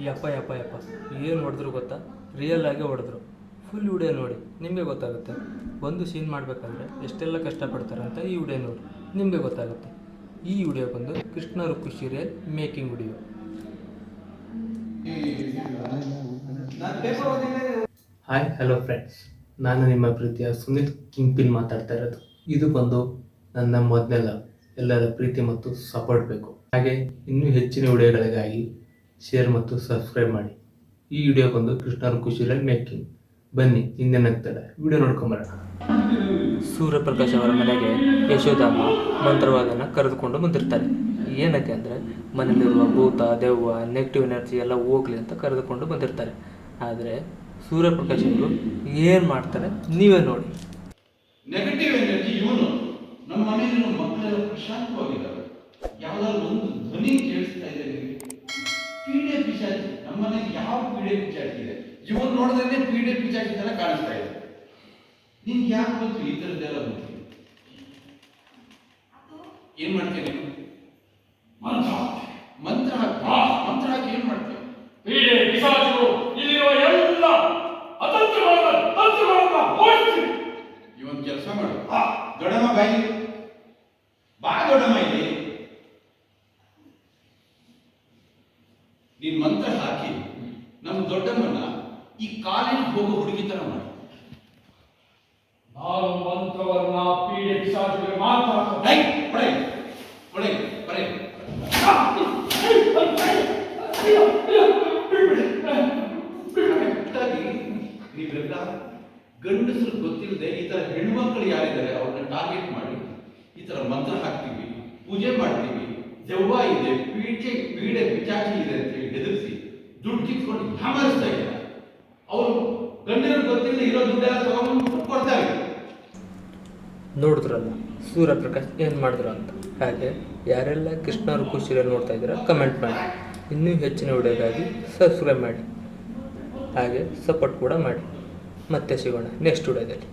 ಯಪ್ಪ ಯಪ್ಪ ಯಪ್ಪ ಏನು ಹೊಡೆದ್ರು ಗೊತ್ತಾ? ರಿಯಲ್ ಆಗಿ ಹೊಡೆದ್ರು. ಫುಲ್ ವಿಡಿಯೋ ನೋಡಿ ನಿಮಗೆ ಗೊತ್ತಾಗುತ್ತೆ. ಒಂದು ಸೀನ್ ಮಾಡಬೇಕಾದ್ರೆ ಎಷ್ಟೆಲ್ಲ ಕಷ್ಟಪಡ್ತಾರೆ ಅಂತ ಈ ವಿಡಿಯೋ ನೋಡಿ ನಿಮಗೆ ಗೊತ್ತಾಗುತ್ತೆ. ಈ ವಿಡಿಯೋ ಬಂದು Krishna Rukku serial making video. Hi hello friends, ನಾನು ನಿಮ್ಮ ಪ್ರೀತಿಯ ಸುನೀಲ್ ಕಿಂಗ್ಪಿನ್ ಮಾತಾಡ್ತಾ ಇರೋದು. ಇದು ಬಂದು ನನ್ನ ಮೊದಲೆಲ್ಲ ಎಲ್ಲರ ಪ್ರೀತಿ ಮತ್ತು ಸಪೋರ್ಟ್ ಬೇಕು. ಹಾಗೆ ಇನ್ನೂ ಹೆಚ್ಚಿನ ವಿಡಿಯೋಗಳಿಗಾಗಿ ಶೇರ್ ಮತ್ತು ಸಬ್ಸ್ಕ್ರೈಬ್ ಮಾಡಿ. ಈ ವಿಡಿಯೋ ಬಂದು ಕೃಷ್ಣ ರುಕ್ಕು ಸೀರಿಯಲ್ ಮೇಕಿಂಗ್. ಬನ್ನಿ ಇನ್ನೇನಾಗ್ತದೆ ವಿಡಿಯೋ ನೋಡ್ಕೊಂಬರೋಣ. ಸೂರ್ಯಪ್ರಕಾಶ್ ಅವರ ಮನೆಗೆ ಯಶೋದಮ್ಮ ಮಂತ್ರವಾದನ ಕರೆದುಕೊಂಡು ಬಂದಿರ್ತಾರೆ. ಏನಕ್ಕೆ ಅಂದರೆ ಮನೆಯಲ್ಲಿರುವ ಭೂತ ದೆವ್ವ ನೆಗೆಟಿವ್ ಎನರ್ಜಿ ಎಲ್ಲ ಹೋಗ್ಲಿ ಅಂತ ಕರೆದುಕೊಂಡು ಬಂದಿರ್ತಾರೆ. ಆದರೆ ಸೂರ್ಯಪ್ರಕಾಶ್ ಅವರು ಏನು ಮಾಡ್ತಾರೆ ನೀವೇ ನೋಡಿ. ನೆಗೆಟಿವ್ ಎನರ್ಜಿ ಇವನು ನಮ್ಮ ಮನೆಯಲ್ಲಿ ಮಕ್ಕಳೆಲ್ಲ ಪ್ರಶಾಂತವಾಗಿದ್ದಾರೆ. ಯಾವ್ದಾದ್ರು ಒಂದು ಧ್ವನಿ ಕೇಳಿಸ್ತಾ ಇದೆ ನಿಮಗೆ? ಪೀಡೆ ಪಿಶಾಚಿ ನಮ್ಮ ಮನೆಗೆ ಯಾವ ಪೀಡೆ ಪಿಶಾಚಿ ಇದೆ? ಇವನ್ ನೋಡಿದ್ರೆ ಪೀಡೆ ಪಿಶಾಚಿ ತರ ಕಾಣಿಸ್ತಾ ಇದೆ. ನಿನ್ಗೆ ಯಾಕೆ ಗೊತ್ತು ಈ ಥರದ್ದೆಲ್ಲ ಗೊತ್ತು? ಏನ್ ಮಾಡ್ತೇನೆ ನೀನು? ಮಂತ್ರ ಮಂತ್ರ ಮಂತ್ರ ಹಾಕಿ ಏನ್ ಮಾಡ್ತೇವೆ? ಪೀಡೆ ಪಿಶಾಚಿಗಳು ಇಲ್ಲಿರುವ ಎಲ್ಲ ಅತಂತ್ರಗಳನ್ನ ಓಡಿಸಿ. ಇವನ್ ಕೆಲಸ ಮಾಡು. ದೊಡ್ಡಮ್ಮ ಬಾಯಿ ಬಾ, ದೊಡ್ಡಮ್ಮ ಇಲ್ಲಿ. ನೀನ್ ಮಂತ್ರ ಹಾಕಿ ನಮ್ಮ ದೊಡ್ಡಮ್ಮನ ಈ ಕಾಲೇಜ್ ಹೋಗೋ ಹುಡುಗಿ ತರ ಮಾಡಿ. ನಾನು ಮಂತ್ರವನ್ನ ಪೀಡೆ ಪಿಶಾಚಿಗಳಿಗೆ ಮಾತ್ರ ನೀವೆಲ್ಲ ಗಂಡಸರು ಗೊತ್ತಿಲ್ಲದೆ ಈ ತರ ಹೆಣ್ಮಕ್ಳು ಯಾರಿದ್ದಾರೆ ಅವ್ರನ್ನ ಟಾರ್ಗೆಟ್ ಮಾಡಿ ಈ ತರ ಮಂತ್ರ ಹಾಕ್ತೀವಿ, ಪೂಜೆ ಮಾಡ್ತೀವಿ, ದೆವ್ವ ಇದೆ, ಪೀಡೆ ಪಿಚಾಚಿ ಇದೆ ಅಂತ ಹೇಳಿ ಹೆದರಿಸಿ ದುಡ್ಡು ಕಿತ್ಕೊಂಡು ಹ್ಯಾಮರಿಸ್ತಾ ಇದ್ದಾರೆ. ಅವರು ಗಂಡನ ಗೊತ್ತಿಲ್ಲದೆ ಇರೋ ದುಡ್ಡೆಲ್ಲ ತಗೊಂಡು ಕೊಡ್ತಾರೆ. ನೋಡಿದ್ರಲ್ಲ ಸೂರ್ಯಪ್ರಕಾಶ್ ಏನು ಮಾಡಿದ್ರು ಅಂತ. ಹಾಗೆ ಯಾರೆಲ್ಲ ಕೃಷ್ಣ ರುಕ್ಕು ಸೀರಿಯಲ್ ನೋಡ್ತಾ ಇದ್ದೀರಾ ಕಮೆಂಟ್ ಮಾಡಿ. ಇನ್ನೂ ಹೆಚ್ಚಿನ ವಿಡಿಯೋಗಾಗಿ ಸಬ್ಸ್ಕ್ರೈಬ್ ಮಾಡಿ, ಹಾಗೆ ಸಪೋರ್ಟ್ ಕೂಡ ಮಾಡಿ. ಮತ್ತೆ ಸಿಗೋಣ ನೆಕ್ಸ್ಟ್ ವಿಡಿಯೋದಲ್ಲಿ.